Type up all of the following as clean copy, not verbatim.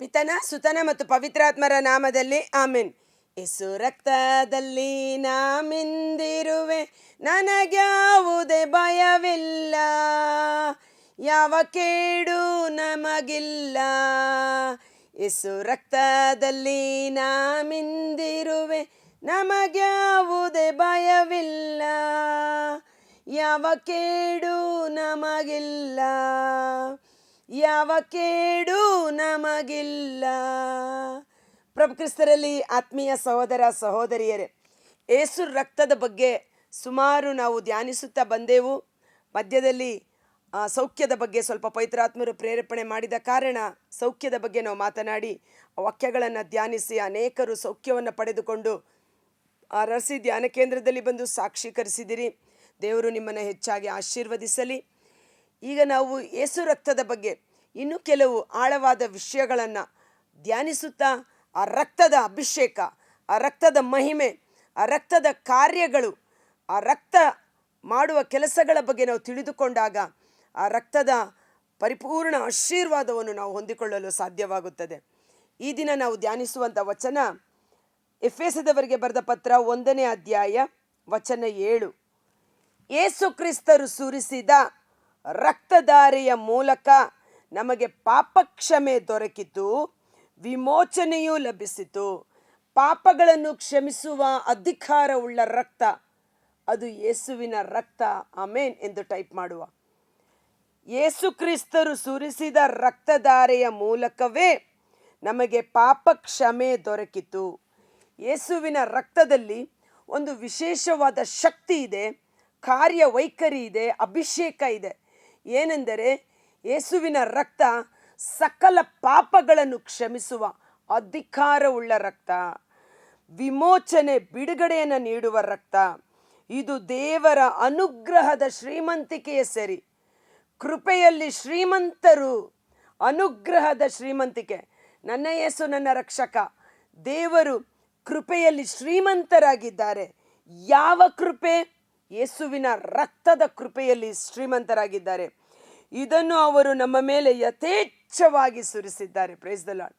ಪಿತನ ಸುತನ ಮತ್ತು ಪವಿತ್ರಾತ್ಮರ ನಾಮದಲ್ಲಿ ಆಮೆನ್. ಯೇಸು ರಕ್ತದಲ್ಲಿ ನಾ ಮಿಂದಿರುವೆ, ನನಗ್ಯಾವುದೇ ಭಯವಿಲ್ಲ, ಯಾವ ಕೇಡು ನಮಗಿಲ್ಲ. ಯೇಸು ರಕ್ತದಲ್ಲಿ ನಾ ಮಿಂದಿರುವೆ, ನಮಗ್ಯಾವುದೇ ಭಯವಿಲ್ಲ, ಯಾವ ಕೇಡು ನಮಗಿಲ್ಲ, ಯಾವ ಕೇಡು ನಮಗಿಲ್ಲ. ಪ್ರಭು ಕ್ರಿಸ್ತರಲ್ಲಿ ಆತ್ಮೀಯ ಸಹೋದರ ಸಹೋದರಿಯರೇ, ಯೇಸು ರಕ್ತದ ಬಗ್ಗೆ ಸುಮಾರು ನಾವು ಧ್ಯಾನಿಸುತ್ತಾ ಬಂದೆವು. ಮಧ್ಯದಲ್ಲಿ ಸೌಖ್ಯದ ಬಗ್ಗೆ ಸ್ವಲ್ಪ ಪವಿತ್ರಾತ್ಮರು ಪ್ರೇರೇಪಣೆ ಮಾಡಿದ ಕಾರಣ ಸೌಖ್ಯದ ಬಗ್ಗೆ ನಾವು ಮಾತನಾಡಿ ವಾಕ್ಯಗಳನ್ನು ಧ್ಯಾನಿಸಿ ಅನೇಕರು ಸೌಖ್ಯವನ್ನು ಪಡೆದುಕೊಂಡು ರಸಿ ಧ್ಯಾನ ಕೇಂದ್ರದಲ್ಲಿ ಬಂದು ಸಾಕ್ಷೀಕರಿಸಿದಿರಿ. ದೇವರು ನಿಮ್ಮನ್ನು ಹೆಚ್ಚಾಗಿ ಆಶೀರ್ವದಿಸಲಿ. ಈಗ ನಾವು ಯೇಸು ರಕ್ತದ ಬಗ್ಗೆ ಇನ್ನೂ ಕೆಲವು ಆಳವಾದ ವಿಷಯಗಳನ್ನು ಧ್ಯಾನಿಸುತ್ತಾ ಆ ರಕ್ತದ ಅಭಿಷೇಕ, ಆ ರಕ್ತದ ಮಹಿಮೆ, ಆ ರಕ್ತದ ಕಾರ್ಯಗಳು, ಆ ರಕ್ತ ಮಾಡುವ ಕೆಲಸಗಳ ಬಗ್ಗೆ ನಾವು ತಿಳಿದುಕೊಂಡಾಗ ಆ ರಕ್ತದ ಪರಿಪೂರ್ಣ ಆಶೀರ್ವಾದವನ್ನು ನಾವು ಹೊಂದಿಕೊಳ್ಳಲು ಸಾಧ್ಯವಾಗುತ್ತದೆ. ಈ ದಿನ ನಾವು ಧ್ಯಾನಿಸುವಂಥ ವಚನ ಎಫೆಸದವರಿಗೆ ಬರೆದ ಪತ್ರ 1ನೇ ಅಧ್ಯಾಯ ವಚನ 7. ಯೇಸು ಕ್ರಿಸ್ತರು ಸುರಿಸಿದ ರಕ್ತಧಾರೆಯ ಮೂಲಕ ನಮಗೆ ಪಾಪಕ್ಷಮೆ ದೊರಕಿತು, ವಿಮೋಚನೆಯೂ ಲಭಿಸಿತು. ಪಾಪಗಳನ್ನು ಕ್ಷಮಿಸುವ ಅಧಿಕಾರವುಳ್ಳ ರಕ್ತ, ಅದು ಯೇಸುವಿನ ರಕ್ತ. ಆಮೇನ್ ಎಂದು ಟೈಪ್ ಮಾಡುವ. ಯೇಸು ಕ್ರಿಸ್ತರು ಸುರಿಸಿದ ರಕ್ತಧಾರೆಯ ಮೂಲಕವೇ ನಮಗೆ ಪಾಪ ಕ್ಷಮೆ ದೊರಕಿತು. ಯೇಸುವಿನ ರಕ್ತದಲ್ಲಿ ಒಂದು ವಿಶೇಷವಾದ ಶಕ್ತಿ ಇದೆ, ಕಾರ್ಯವೈಖರಿ ಇದೆ, ಅಭಿಷೇಕ ಇದೆ. ಏನೆಂದರೆ ಯೇಸುವಿನ ರಕ್ತ ಸಕಲ ಪಾಪಗಳನ್ನು ಕ್ಷಮಿಸುವ ಅಧಿಕಾರವುಳ್ಳ ರಕ್ತ, ವಿಮೋಚನೆ ಬಿಡುಗಡೆಯನ್ನು ನೀಡುವ ರಕ್ತ. ಇದು ದೇವರ ಅನುಗ್ರಹದ ಶ್ರೀಮಂತಿಕೆಯ ಸರಿ. ಕೃಪೆಯಲ್ಲಿ ಶ್ರೀಮಂತರು, ಅನುಗ್ರಹದ ಶ್ರೀಮಂತಿಕೆ. ನನ್ನ ಯೇಸು ನನ್ನ ರಕ್ಷಕ. ದೇವರು ಕೃಪೆಯಲ್ಲಿ ಶ್ರೀಮಂತರಾಗಿದ್ದಾರೆ. ಯಾವ ಕೃಪೆ? ಯೇಸುವಿನ ರಕ್ತದ ಕೃಪೆಯಲ್ಲಿ ಶ್ರೀಮಂತರಾಗಿದ್ದಾರೆ. ಇದನ್ನು ಅವರು ನಮ್ಮ ಮೇಲೆ ಯಥೇಚ್ಛವಾಗಿ ಸುರಿಸಿದ್ದಾರೆ. Price the lord.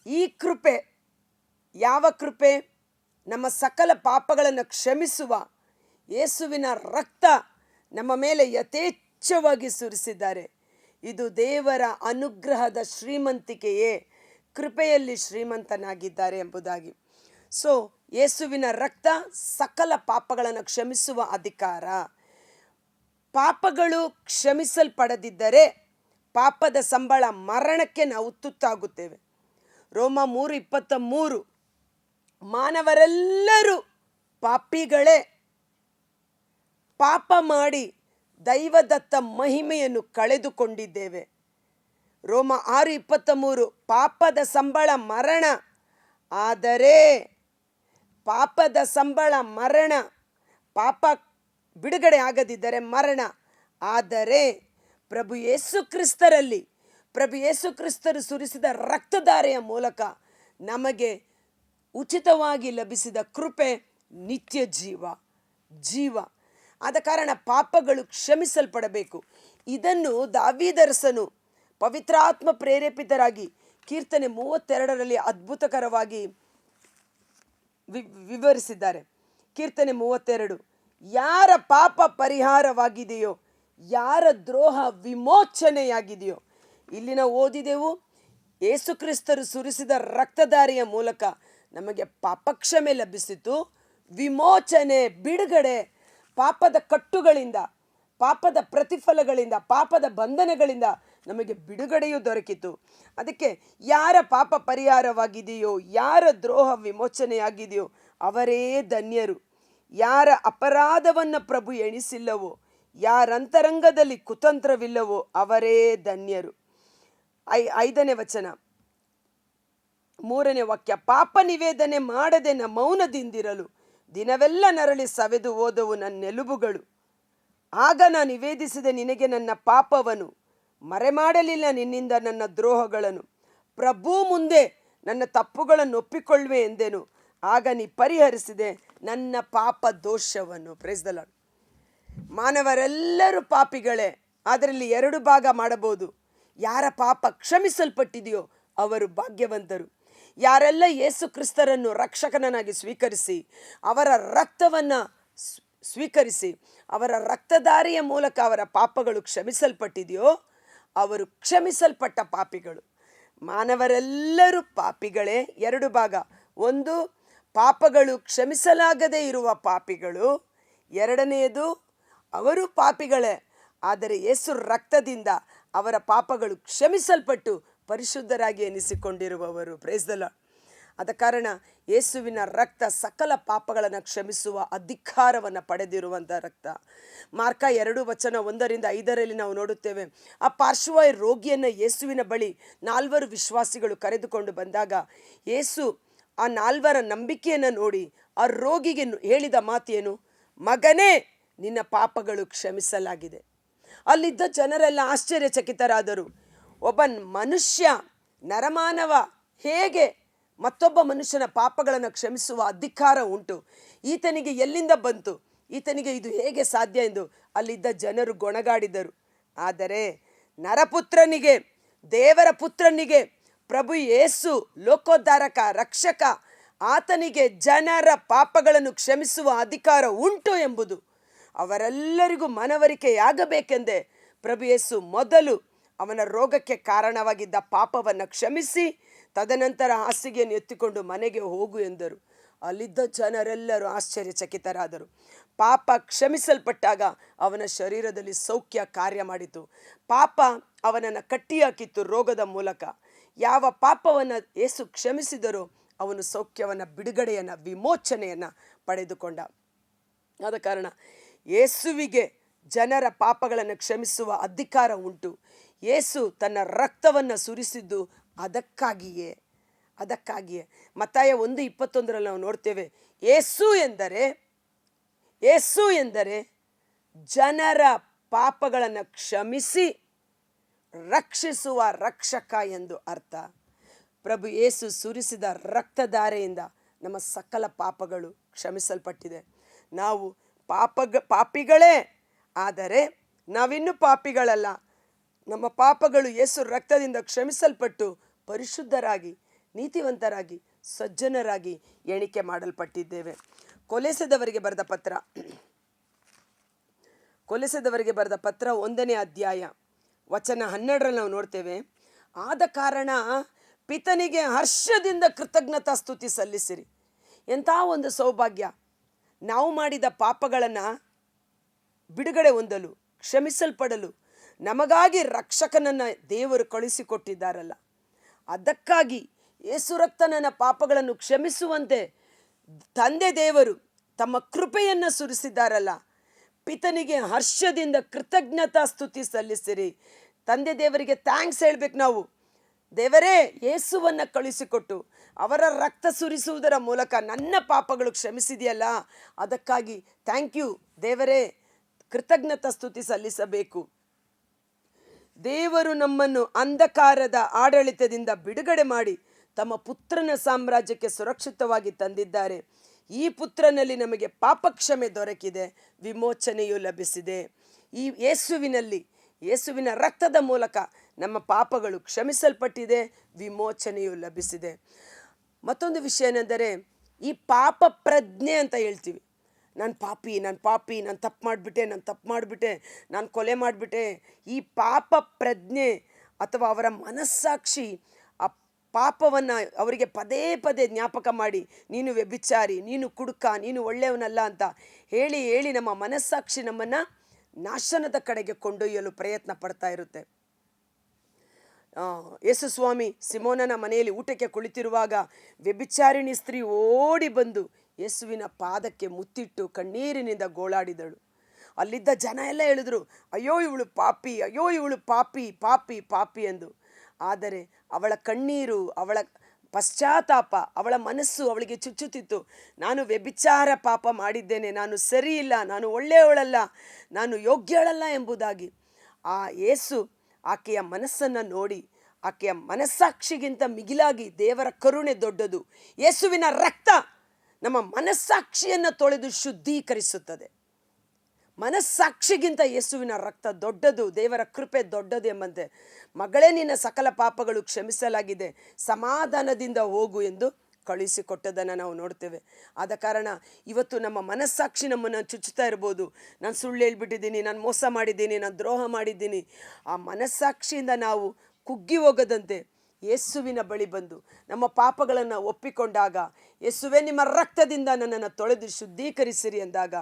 ಈ ಕೃಪೆ ಯಾವ ಕೃಪೆ? ನಮ್ಮ ಸಕಲ ಪಾಪಗಳನ್ನು ಕ್ಷಮಿಸುವ ಯೇಸುವಿನ ರಕ್ತ ನಮ್ಮ ಮೇಲೆ ಯಥೇಚ್ಛವಾಗಿ ಸುರಿಸಿದ್ದಾರೆ. ಇದು ದೇವರ ಅನುಗ್ರಹದ ಶ್ರೀಮಂತಿಕೆಯೇ, ಕೃಪೆಯಲ್ಲಿ ಶ್ರೀಮಂತನಾಗಿದ್ದಾರೆ ಎಂಬುದಾಗಿ. ಸೊ ಯೇಸುವಿನ ರಕ್ತ ಸಕಲ ಪಾಪಗಳನ್ನು ಕ್ಷಮಿಸುವ ಅಧಿಕಾರ. ಪಾಪಗಳು ಕ್ಷಮಿಸಲ್ಪಡದಿದ್ದರೆ ಪಾಪದ ಸಂಬಳ ಮರಣಕ್ಕೆ ನಾವು ತುತ್ತಾಗುತ್ತೇವೆ. ರೋಮ 3:23, ಮಾನವರೆಲ್ಲರೂ ಪಾಪಿಗಳೇ, ಪಾಪ ಮಾಡಿ ದೈವದತ್ತ ಮಹಿಮೆಯನ್ನು ಕಳೆದುಕೊಂಡಿದ್ದೇವೆ. ರೋಮ 6:23, ಪಾಪದ ಸಂಬಳ ಮರಣ, ಆದರೆ ಪಾಪದ ಸಂಬಳ ಮರಣ, ಪಾಪ ಬಿಡುಗಡೆ ಆಗದಿದ್ದರೆ ಮರಣ. ಆದರೆ ಪ್ರಭು ಯೇಸು ಕ್ರಿಸ್ತರಲ್ಲಿ, ಪ್ರಭು ಯೇಸು ಕ್ರಿಸ್ತರು ಸುರಿಸಿದ ರಕ್ತಧಾರೆಯ ಮೂಲಕ ನಮಗೆ ಉಚಿತವಾಗಿ ಲಭಿಸಿದ ಕೃಪೆ ನಿತ್ಯ ಜೀವ. ಆದ ಕಾರಣ ಪಾಪಗಳು ಕ್ಷಮಿಸಲ್ಪಡಬೇಕು. ಇದನ್ನು ದಾವೀದರಸನು ಪವಿತ್ರಾತ್ಮ ಪ್ರೇರೇಪಿತರಾಗಿ ಕೀರ್ತನೆ 32ರಲ್ಲಿ ಅದ್ಭುತಕರವಾಗಿ ವಿವರಿಸಿದ್ದಾರೆ. ಕೀರ್ತನೆ 32, ಯಾರ ಪಾಪ ಪರಿಹಾರವಾಗಿದೆಯೋ, ಯಾರ ದ್ರೋಹ ವಿಮೋಚನೆಯಾಗಿದೆಯೋ. ಇಲ್ಲಿ ನಾವು ಓದಿದೆವು, ಯೇಸು ಕ್ರಿಸ್ತರು ಸುರಿಸಿದ ರಕ್ತಧಾರೆಯ ಮೂಲಕ ನಮಗೆ ಪಾಪಕ್ಷಮೆ ಲಭಿಸಿತು, ವಿಮೋಚನೆ, ಬಿಡುಗಡೆ, ಪಾಪದ ಕಟ್ಟುಗಳಿಂದ, ಪಾಪದ ಪ್ರತಿಫಲಗಳಿಂದ, ಪಾಪದ ಬಂಧನಗಳಿಂದ ನಮಗೆ ಬಿಡುಗಡೆಯೂ ದೊರಕಿತು. ಅದಕ್ಕೆ ಯಾರ ಪಾಪ ಪರಿಹಾರವಾಗಿದೆಯೋ, ಯಾರ ದ್ರೋಹ ವಿಮೋಚನೆಯಾಗಿದೆಯೋ ಅವರೇ ಧನ್ಯರು. ಯಾರ ಅಪರಾಧವನ್ನು ಪ್ರಭು ಎಣಿಸಿಲ್ಲವೋ, ಯಾರ ಅಂತರಂಗದಲ್ಲಿ ಕುತಂತ್ರವಿಲ್ಲವೋ ಅವರೇ ಧನ್ಯರು. 5ನೇ ವಚನ 3ನೇ ವಾಕ್ಯ, ಪಾಪ ನಿವೇದನೆ ಮಾಡದೆ ನ ಮೌನದಿಂದಿರಲು ದಿನವೆಲ್ಲ ನರಳಿ ಸವೆದು ಹೋದವು ನನ್ನೆಲುಬುಗಳು. ಆಗ ನಾನು ನಿವೇದಿಸಿದೆ ನಿನಗೆ ನನ್ನ ಪಾಪವನ್ನು, ಮರೆಮಾಡಲಿಲ್ಲ ನಿನ್ನಿಂದ ನನ್ನ ದ್ರೋಹಗಳನ್ನು. ಪ್ರಭು ಮುಂದೆ ನನ್ನ ತಪ್ಪುಗಳನ್ನು ಒಪ್ಪಿಕೊಳ್ಳುವೆ ಎಂದೆನು, ಆಗ ನೀ ಪರಿಹರಿಸಿದೆ ನನ್ನ ಪಾಪ ದೋಷವನ್ನು. Praise the Lord. ಮಾನವರೆಲ್ಲರೂ ಪಾಪಿಗಳೇ. ಅದರಲ್ಲಿ 2 ಭಾಗ ಮಾಡಬಹುದು. ಯಾರ ಪಾಪ ಕ್ಷಮಿಸಲ್ಪಟ್ಟಿದೆಯೋ ಅವರು ಭಾಗ್ಯವಂತರು. ಯಾರೆಲ್ಲ ಯೇಸು ಕ್ರಿಸ್ತರನ್ನು ರಕ್ಷಕನನ್ನಾಗಿ ಸ್ವೀಕರಿಸಿ ಅವರ ರಕ್ತವನ್ನು ಸ್ವೀಕರಿಸಿ ಅವರ ರಕ್ತಧಾರೆಯ ಮೂಲಕ ಅವರ ಪಾಪಗಳು ಕ್ಷಮಿಸಲ್ಪಟ್ಟಿದೆಯೋ ಅವರು ಕ್ಷಮಿಸಲ್ಪಟ್ಟ ಪಾಪಿಗಳು. ಮಾನವರೆಲ್ಲರೂ ಪಾಪಿಗಳೇ. ಎರಡು ಭಾಗ. ಒಂದು, ಪಾಪಗಳು ಕ್ಷಮಿಸಲಾಗದೇ ಇರುವ ಪಾಪಿಗಳು. ಎರಡನೆಯದು, ಅವರು ಪಾಪಿಗಳೇ, ಆದರೆ ಯೇಸು ರಕ್ತದಿಂದ ಅವರ ಪಾಪಗಳು ಕ್ಷಮಿಸಲ್ಪಟ್ಟು ಪರಿಶುದ್ಧರಾಗಿ ಎನಿಸಿಕೊಂಡಿರುವವರು. Praise the Lord. ಆದ ಕಾರಣ ಯೇಸುವಿನ ರಕ್ತ ಸಕಲ ಪಾಪಗಳನ್ನು ಕ್ಷಮಿಸುವ ಅಧಿಕಾರವನ್ನು ಪಡೆದಿರುವಂಥ ರಕ್ತ. ಮಾರ್ಕ 2:1-5 ನಾವು ನೋಡುತ್ತೇವೆ. ಆ ಪಾರ್ಶ್ವವಾಯು ರೋಗಿಯನ್ನು ಯೇಸುವಿನ ಬಳಿ 4 ವಿಶ್ವಾಸಿಗಳು ಕರೆದುಕೊಂಡು ಬಂದಾಗ ಯೇಸು ಆ 4 ನಂಬಿಕೆಯನ್ನು ನೋಡಿ ಆ ರೋಗಿಗೆ ಹೇಳಿದ ಮಾತೇನು? ಮಗನೇ, ನಿನ್ನ ಪಾಪಗಳು ಕ್ಷಮಿಸಲಾಗಿದೆ. ಅಲ್ಲಿದ್ದ ಜನರೆಲ್ಲ ಆಶ್ಚರ್ಯಚಕಿತರಾದರು. ಒಬ್ಬ ಮನುಷ್ಯ, ನರಮಾನವ, ಹೇಗೆ ಮತ್ತೊಬ್ಬ ಮನುಷ್ಯನ ಪಾಪಗಳನ್ನು ಕ್ಷಮಿಸುವ ಅಧಿಕಾರ ಉಂಟು? ಈತನಿಗೆ ಎಲ್ಲಿಂದ ಬಂತು? ಈತನಿಗೆ ಇದು ಹೇಗೆ ಸಾಧ್ಯ ಎಂದು ಅಲ್ಲಿದ್ದ ಜನರು ಗೊಣಗಾಡಿದರು. ಆದರೆ ನರಪುತ್ರನಿಗೆ, ದೇವರ ಪುತ್ರನಿಗೆ, ಪ್ರಭು ಯೇಸು ಲೋಕೋದ್ಧಾರಕ, ರಕ್ಷಕ, ಆತನಿಗೆ ಜನರ ಪಾಪಗಳನ್ನು ಕ್ಷಮಿಸುವ ಅಧಿಕಾರ ಉಂಟು ಎಂಬುದು ಅವರೆಲ್ಲರಿಗೂ ಮನವರಿಕೆಯಾಗಬೇಕೆಂದೇ ಪ್ರಭು ಯೇಸು ಮೊದಲು ಅವನ ರೋಗಕ್ಕೆ ಕಾರಣವಾಗಿದ್ದ ಪಾಪವನ್ನು ಕ್ಷಮಿಸಿ ತದನಂತರ ಹಾಸಿಗೆಯನ್ನು ಎತ್ತಿಕೊಂಡು ಮನೆಗೆ ಹೋಗು ಎಂದರು. ಅಲ್ಲಿದ್ದ ಜನರೆಲ್ಲರೂ ಆಶ್ಚರ್ಯಚಕಿತರಾದರು. ಪಾಪ ಕ್ಷಮಿಸಲ್ಪಟ್ಟಾಗ ಅವನ ಶರೀರದಲ್ಲಿ ಸೌಖ್ಯ ಕಾರ್ಯ ಮಾಡಿತು. ಪಾಪ ಅವನನ್ನು ಕಟ್ಟಿಹಾಕಿತ್ತು ರೋಗದ ಮೂಲಕ. ಯಾವ ಪಾಪವನ್ನು ಯೇಸು ಕ್ಷಮಿಸಿದರೋ ಅವನು ಸೌಖ್ಯವನ್ನು, ಬಿಡುಗಡೆಯನ್ನು, ವಿಮೋಚನೆಯನ್ನು ಪಡೆದುಕೊಂಡ. ಆದ ಕಾರಣ ಯೇಸುವಿಗೆ ಜನರ ಪಾಪಗಳನ್ನು ಕ್ಷಮಿಸುವ ಅಧಿಕಾರ ಉಂಟು. ಯೇಸು ತನ್ನ ರಕ್ತವನ್ನು ಸುರಿಸಿದ್ದು ಅದಕ್ಕಾಗಿಯೇ. ಮತ್ತಾಯ 1:21 ನಾವು ನೋಡ್ತೇವೆ, ಯೇಸು ಎಂದರೆ ಜನರ ಪಾಪಗಳನ್ನು ಕ್ಷಮಿಸಿ ರಕ್ಷಿಸುವ ರಕ್ಷಕ ಎಂದು ಅರ್ಥ. ಪ್ರಭು ಯೇಸು ಸುರಿಸಿದ ರಕ್ತಧಾರೆಯಿಂದ ನಮ್ಮ ಸಕಲ ಪಾಪಗಳು ಕ್ಷಮಿಸಲ್ಪಟ್ಟಿದೆ. ನಾವು ಪಾಪಿಗಳೇ, ಆದರೆ ನಾವಿನ್ನೂ ಪಾಪಿಗಳಲ್ಲ. ನಮ್ಮ ಪಾಪಗಳು ಯೇಸು ರಕ್ತದಿಂದ ಕ್ಷಮಿಸಲ್ಪಟ್ಟು ಪರಿಶುದ್ಧರಾಗಿ, ನೀತಿವಂತರಾಗಿ, ಸಜ್ಜನರಾಗಿ ಎಣಿಕೆ ಮಾಡಲ್ಪಟ್ಟಿದ್ದೇವೆ. ಕೊಲೆಸದವರಿಗೆ ಬರೆದ ಪತ್ರ 1ನೇ ಅಧ್ಯಾಯ ವಚನ 12 ನಾವು ನೋಡ್ತೇವೆ. ಆದ ಕಾರಣ ಪಿತನಿಗೆ ಹರ್ಷದಿಂದ ಕೃತಜ್ಞತಾ ಸ್ತುತಿ ಸಲ್ಲಿಸಿರಿ. ಎಂಥ ಒಂದು ಸೌಭಾಗ್ಯ! ನಾವು ಮಾಡಿದ ಪಾಪಗಳನ್ನು ಬಿಡುಗಡೆ ಹೊಂದಲು, ಕ್ಷಮಿಸಲ್ಪಡಲು ನಮಗಾಗಿ ರಕ್ಷಕನನ್ನು ದೇವರು ಕಳುಹಿಸಿಕೊಟ್ಟಿದ್ದಾರಲ್ಲ. ಅದಕ್ಕಾಗಿ ಯೇಸು ರಕ್ತನ ಪಾಪಗಳನ್ನು ಕ್ಷಮಿಸುವಂತೆ ತಂದೆ ದೇವರು ತಮ್ಮ ಕೃಪೆಯನ್ನು ಸುರಿಸಿದ್ದಾರಲ್ಲ. ಪಿತನಿಗೆ ಹರ್ಷದಿಂದ ಕೃತಜ್ಞತಾ ಸ್ತುತಿ ಸಲ್ಲಿಸಿರಿ. ತಂದೆ ದೇವರಿಗೆ ಥ್ಯಾಂಕ್ಸ್ ಹೇಳ್ಬೇಕು ನಾವು. ದೇವರೇ, ಯೇಸುವನ್ನು ಕಳುಹಿಸಿಕೊಟ್ಟು ಅವರ ರಕ್ತ ಸುರಿಸುವುದರ ಮೂಲಕ ನನ್ನ ಪಾಪಗಳು ಕ್ಷಮಿಸಿದೆಯಲ್ಲ, ಅದಕ್ಕಾಗಿ ಥ್ಯಾಂಕ್ ಯು ದೇವರೇ, ಕೃತಜ್ಞತಾ ಸ್ತುತಿ ಸಲ್ಲಿಸಬೇಕು. ದೇವರು ನಮ್ಮನ್ನು ಅಂಧಕಾರದ ಆಡಳಿತದಿಂದ ಬಿಡುಗಡೆ ಮಾಡಿ ತಮ್ಮ ಪುತ್ರನ ಸಾಮ್ರಾಜ್ಯಕ್ಕೆ ಸುರಕ್ಷಿತವಾಗಿ ತಂದಿದ್ದಾರೆ. ಈ ಪುತ್ರನಲ್ಲಿ ನಮಗೆ ಪಾಪ ಕ್ಷಮೆ ದೊರಕಿದೆ, ವಿಮೋಚನೆಯು ಲಭಿಸಿದೆ. ಈ ಯೇಸುವಿನ ರಕ್ತದ ಮೂಲಕ ನಮ್ಮ ಪಾಪಗಳು ಕ್ಷಮಿಸಲ್ಪಟ್ಟಿದೆ, ವಿಮೋಚನೆಯು ಲಭಿಸಿದೆ. ಮತ್ತೊಂದು ವಿಷಯ ಏನೆಂದರೆ, ಈ ಪಾಪ ಪ್ರಜ್ಞೆ ಅಂತ ಹೇಳ್ತೀವಿ. ನಾನು ಪಾಪಿ, ನಾನು ತಪ್ಪು ಮಾಡಿಬಿಟ್ಟೆ, ನಾನು ಕೊಲೆ ಮಾಡಿಬಿಟ್ಟೆ. ಈ ಪಾಪ ಪ್ರಜ್ಞೆ ಅಥವಾ ಅವರ ಮನಸ್ಸಾಕ್ಷಿ ಆ ಪಾಪವನ್ನು ಅವರಿಗೆ ಪದೇ ಪದೇ ಜ್ಞಾಪಕ ಮಾಡಿ, ನೀನು ವ್ಯಭಿಚಾರಿ, ನೀನು ಕುಡುಕ, ನೀನು ಒಳ್ಳೆಯವನಲ್ಲ ಅಂತ ಹೇಳಿ ನಮ್ಮ ಮನಸ್ಸಾಕ್ಷಿ ನಮ್ಮನ್ನು ನಾಶನದ ಕಡೆಗೆ ಕೊಂಡೊಯ್ಯಲು ಪ್ರಯತ್ನ ಪಡ್ತಾ ಇರುತ್ತೆ. ಯೇಸು ಸ್ವಾಮಿ ಸಿಮೋನನ ಮನೆಯಲ್ಲಿ ಊಟಕ್ಕೆ ಕುಳಿತಿರುವಾಗ ವ್ಯಭಿಚಾರಿಣಿ ಸ್ತ್ರೀ ಓಡಿ ಬಂದು ಯೇಸುವಿನ ಪಾದಕ್ಕೆ ಮುತ್ತಿಟ್ಟು ಕಣ್ಣೀರಿನಿಂದ ಗೋಳಾಡಿದಳು. ಅಲ್ಲಿದ್ದ ಜನ ಎಲ್ಲ ಹೇಳಿದ್ರು, ಅಯ್ಯೋ ಇವಳು ಪಾಪಿ, ಅಯ್ಯೋ ಇವಳು ಪಾಪಿ ಪಾಪಿ ಪಾಪಿ ಎಂದು. ಆದರೆ ಅವಳ ಕಣ್ಣೀರು, ಅವಳ ಪಶ್ಚಾತ್ತಾಪ, ಅವಳ ಮನಸ್ಸು ಅವಳಿಗೆ ಚುಚ್ಚುತ್ತಿತ್ತು. ನಾನು ವ್ಯಭಿಚಾರ ಪಾಪ ಮಾಡಿದ್ದೇನೆ, ನಾನು ಸರಿ ಇಲ್ಲ, ನಾನು ಒಳ್ಳೆಯವಳಲ್ಲ, ನಾನು ಯೋಗ್ಯಳಲ್ಲ ಎಂಬುದಾಗಿ. ಆ ಯೇಸು ಆಕೆಯ ಮನಸ್ಸನ್ನು ನೋಡಿ, ಆಕೆಯ ಮನಸ್ಸಾಕ್ಷಿಗಿಂತ ಮಿಗಿಲಾಗಿ ದೇವರ ಕರುಣೆ ದೊಡ್ಡದು. ಯೇಸುವಿನ ರಕ್ತ ನಮ್ಮ ಮನಸ್ಸಾಕ್ಷಿಯನ್ನು ತೊಳೆದು ಶುದ್ಧೀಕರಿಸುತ್ತದೆ. ಮನಸ್ಸಾಕ್ಷಿಗಿಂತ ಯೇಸುವಿನ ರಕ್ತ ದೊಡ್ಡದು, ದೇವರ ಕೃಪೆ ದೊಡ್ಡದು ಎಂಬಂತೆ, ಮಗಳೇ ನಿನ್ನ ಸಕಲ ಪಾಪಗಳು ಕ್ಷಮಿಸಲಾಗಿದೆ, ಸಮಾಧಾನದಿಂದ ಹೋಗು ಎಂದು ಕಳುಹಿಸಿಕೊಟ್ಟದನ್ನು ನಾವು ನೋಡ್ತೇವೆ. ಆದ ಕಾರಣ ಇವತ್ತು ನಮ್ಮ ಮನಸ್ಸಾಕ್ಷಿ ನಮ್ಮನ್ನು ಚುಚ್ಚುತ್ತಾ ಇರ್ಬೋದು. ನಾನು ಸುಳ್ಳು ಹೇಳ್ಬಿಟ್ಟಿದ್ದೀನಿ, ನಾನು ಮೋಸ ಮಾಡಿದ್ದೀನಿ, ನಾನು ದ್ರೋಹ ಮಾಡಿದ್ದೀನಿ. ಆ ಮನಸ್ಸಾಕ್ಷಿಯಿಂದ ನಾವು ಕುಗ್ಗಿ ಹೋಗದಂತೆ ಯೇಸುವಿನ ಬಳಿ ಬಂದು ನಮ್ಮ ಪಾಪಗಳನ್ನು ಒಪ್ಪಿಕೊಂಡಾಗ, ಯೇಸುವೇ ನಿಮ್ಮ ರಕ್ತದಿಂದ ನನ್ನನ್ನು ತೊಳೆದು ಶುದ್ಧೀಕರಿಸಿರಿ ಎಂದಾಗ,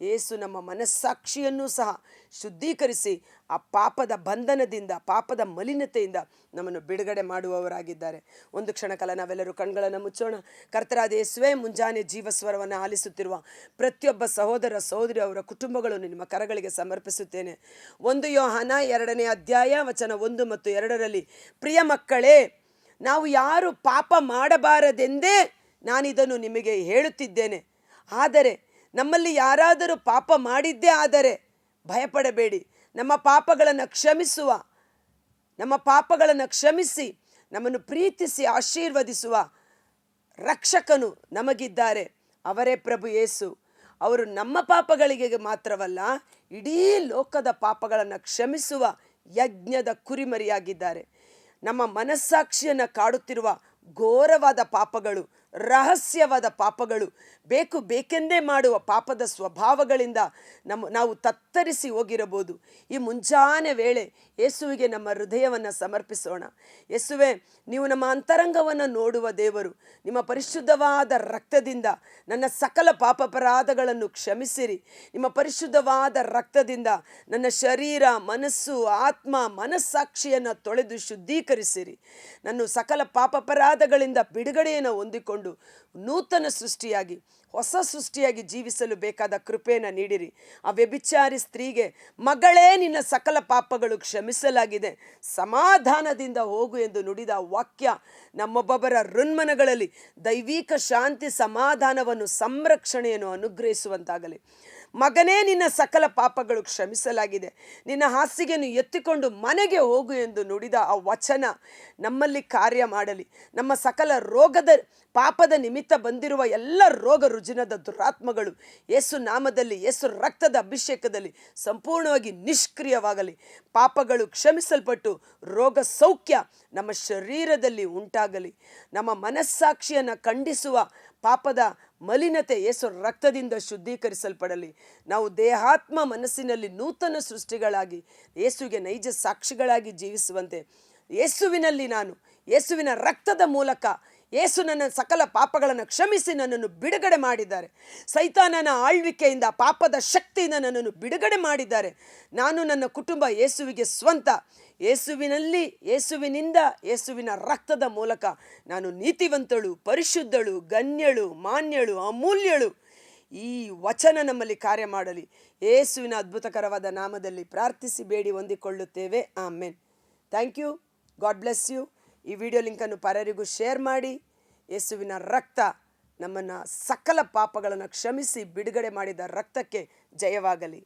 ಯೇಸು ನಮ್ಮ ಮನಸ್ಸಾಕ್ಷಿಯನ್ನು ಸಹ ಶುದ್ಧೀಕರಿಸಿ ಆ ಪಾಪದ ಬಂಧನದಿಂದ, ಪಾಪದ ಮಲಿನತೆಯಿಂದ ನಮ್ಮನ್ನು ಬಿಡುಗಡೆ ಮಾಡುವವರಾಗಿದ್ದಾರೆ. ಒಂದು ಕ್ಷಣಕಾಲ ನಾವೆಲ್ಲರೂ ಕಣ್ಗಳನ್ನು ಮುಚ್ಚೋಣ. ಕರ್ತರಾದ ಯೇಸುವೇ, ಮುಂಜಾನೆ ಜೀವಸ್ವರವನ್ನು ಆಲಿಸುತ್ತಿರುವ ಪ್ರತಿಯೊಬ್ಬ ಸಹೋದರ ಸಹೋದರಿ ಅವರ ಕುಟುಂಬಗಳನ್ನು ನಿಮ್ಮ ಕರಗಳಿಗೆ ಸಮರ್ಪಿಸುತ್ತೇನೆ. 1 ಯೋಹಾನ 2ನೇ ಅಧ್ಯಾಯ ವಚನ 1 ಮತ್ತು 2ರಲ್ಲಿ, ಪ್ರಿಯ ಮಕ್ಕಳೇ, ನಾವು ಯಾರು ಪಾಪ ಮಾಡಬಾರದೆಂದೇ ನಾನಿದನ್ನು ನಿಮಗೆ ಹೇಳುತ್ತಿದ್ದೇನೆ. ಆದರೆ ನಮ್ಮಲ್ಲಿ ಯಾರಾದರೂ ಪಾಪ ಮಾಡಿದ್ದೇ ಆದರೆ ಭಯಪಡಬೇಡಿ. ನಮ್ಮ ಪಾಪಗಳನ್ನು ಕ್ಷಮಿಸಿ ನಮ್ಮನ್ನು ಪ್ರೀತಿಸಿ ಆಶೀರ್ವದಿಸುವ ರಕ್ಷಕನು ನಮಗಿದ್ದಾರೆ. ಅವರೇ ಪ್ರಭು ಯೇಸು. ಅವರು ನಮ್ಮ ಪಾಪಗಳಿಗೆ ಮಾತ್ರವಲ್ಲ, ಇಡೀ ಲೋಕದ ಪಾಪಗಳನ್ನು ಕ್ಷಮಿಸುವ ಯಜ್ಞದ ಕುರಿಮರಿಯಾಗಿದ್ದಾರೆ. ನಮ್ಮ ಮನಸ್ಸಾಕ್ಷಿಯನ್ನು ಕಾಡುತ್ತಿರುವ ಘೋರವಾದ ಪಾಪಗಳು, ರಹಸ್ಯವಾದ ಪಾಪಗಳು, ಬೇಕೆಂದೇ ಮಾಡುವ ಪಾಪದ ಸ್ವಭಾವಗಳಿಂದ ನಾವು ತತ್ತರಿಸಿ ಹೋಗಿರಬಹುದು. ಈ ಮುಂಜಾನೆ ವೇಳೆ ಯೇಸುವಿಗೆ ನಮ್ಮ ಹೃದಯವನ್ನು ಸಮರ್ಪಿಸೋಣ. ಯೇಸುವೆ, ನೀವು ನಮ್ಮ ಅಂತರಂಗವನ್ನು ನೋಡುವ ದೇವರು. ನಿಮ್ಮ ಪರಿಶುದ್ಧವಾದ ರಕ್ತದಿಂದ ನನ್ನ ಸಕಲ ಪಾಪಾಪರಾಧಗಳನ್ನು ಕ್ಷಮಿಸಿರಿ. ನಿಮ್ಮ ಪರಿಶುದ್ಧವಾದ ರಕ್ತದಿಂದ ನನ್ನ ಶರೀರ, ಮನಸ್ಸು, ಆತ್ಮ, ಮನಸ್ಸಾಕ್ಷಿಯನ್ನು ತೊಳೆದು ಶುದ್ಧೀಕರಿಸಿರಿ. ನಾನು ಸಕಲ ಪಾಪಾಪರಾಧಗಳಿಂದ ಬಿಡುಗಡೆಯನ್ನು ಹೊಂದಿಕೊಂಡು ನೂತನ ಸೃಷ್ಟಿಯಾಗಿ, ಹೊಸ ಸೃಷ್ಟಿಯಾಗಿ ಜೀವಿಸಲು ಬೇಕಾದ ಕೃಪೆಯನ್ನು ನೀಡಿರಿ. ಆ ವ್ಯಭಿಚಾರಿ ಸ್ತ್ರೀಗೆ, ಮಗಳೇ, ನಿನ್ನ ಸಕಲ ಪಾಪಗಳು ಕ್ಷಮಿಸಲಾಗಿದೆ, ಸಮಾಧಾನದಿಂದ ಹೋಗು ಎಂದು ನುಡಿದ ವಾಕ್ಯ ನಮ್ಮೊಬ್ಬೊಬ್ಬರ ಹೃನ್ಮನಗಳಲ್ಲಿ ದೈವಿಕ ಶಾಂತಿ, ಸಮಾಧಾನವನ್ನು, ಸಂರಕ್ಷಣೆಯನ್ನು ಅನುಗ್ರಹಿಸುವಂತಾಗಲಿ. ಮಗನೇ, ನಿನ್ನ ಸಕಲ ಪಾಪಗಳು ಕ್ಷಮಿಸಲಾಗಿದೆ, ನಿನ್ನ ಹಾಸಿಗೆಯನ್ನು ಎತ್ತಿಕೊಂಡು ಮನೆಗೆ ಹೋಗು ಎಂದು ನುಡಿದ ಆ ವಚನ ನಮ್ಮಲ್ಲಿ ಕಾರ್ಯ ಮಾಡಲಿ. ನಮ್ಮ ಸಕಲ ಪಾಪದ ನಿಮಿತ್ತ ಬಂದಿರುವ ಎಲ್ಲ ರೋಗ ರುಜಿನದ ದುರಾತ್ಮಗಳು ಯೇಸು ನಾಮದಲ್ಲಿ, ಯೇಸು ರಕ್ತದ ಅಭಿಷೇಕದಲ್ಲಿ ಸಂಪೂರ್ಣವಾಗಿ ನಿಷ್ಕ್ರಿಯವಾಗಲಿ. ಪಾಪಗಳು ಕ್ಷಮಿಸಲ್ಪಟ್ಟು ರೋಗ ಸೌಖ್ಯ ನಮ್ಮ ಶರೀರದಲ್ಲಿ ಉಂಟಾಗಲಿ. ನಮ್ಮ ಮನಸ್ಸಾಕ್ಷಿಯನ್ನು ಖಂಡಿಸುವ ಪಾಪದ ಮಲಿನತೆ ಯೇಸು ರಕ್ತದಿಂದ ಶುದ್ಧೀಕರಿಸಲ್ಪಡಲಿ. ನಾವು ದೇಹಾತ್ಮ ಮನಸ್ಸಿನಲ್ಲಿ ನೂತನ ಸೃಷ್ಟಿಗಳಾಗಿ ಯೇಸುವಿಗೆ ನೈಜ ಸಾಕ್ಷಿಗಳಾಗಿ ಜೀವಿಸುವಂತೆ, ಯೇಸುವಿನಲ್ಲಿ ನಾನು, ಯೇಸುವಿನ ರಕ್ತದ ಮೂಲಕ ಯೇಸು ನನ್ನ ಸಕಲ ಪಾಪಗಳನ್ನು ಕ್ಷಮಿಸಿ ನನ್ನನ್ನು ಬಿಡುಗಡೆ ಮಾಡಿದ್ದಾರೆ. ಸೈತಾನನ ಆಳ್ವಿಕೆಯಿಂದ, ಪಾಪದ ಶಕ್ತಿಯಿಂದ ನನ್ನನ್ನು ಬಿಡುಗಡೆ ಮಾಡಿದ್ದಾರೆ. ನಾನು, ನನ್ನ ಕುಟುಂಬ ಯೇಸುವಿಗೆ ಸ್ವಂತ. ಯೇಸುವಿನಿಂದ, ಯೇಸುವಿನ ರಕ್ತದ ಮೂಲಕ ನಾನು ನೀತಿವಂತಳು, ಪರಿಶುದ್ಧಳು, ಗಣ್ಯಳು, ಮಾನ್ಯಳು, ಅಮೂಲ್ಯಳು. ಈ ವಚನ ನಮ್ಮಲ್ಲಿ ಕಾರ್ಯ ಮಾಡಲಿ. ಯೇಸುವಿನ ಅದ್ಭುತಕರವಾದ ನಾಮದಲ್ಲಿ ಪ್ರಾರ್ಥಿಸಿ ಬೇಡಿ ಹೊಂದಿಕೊಳ್ಳುತ್ತೇವೆ. Amen. Thank you. God bless you. ಈ ವಿಡಿಯೋ ಲಿಂಕನ್ನು ಪರರಿಗೂ ಶೇರ್ ಮಾಡಿ. ಯೇಸುವಿನ ರಕ್ತ ನಮ್ಮನ್ನು ಸಕಲ ಪಾಪಗಳನ್ನು ಕ್ಷಮಿಸಿ ಬಿಡುಗಡೆ ಮಾಡಿದ ರಕ್ತಕ್ಕೆ ಜಯವಾಗಲಿ.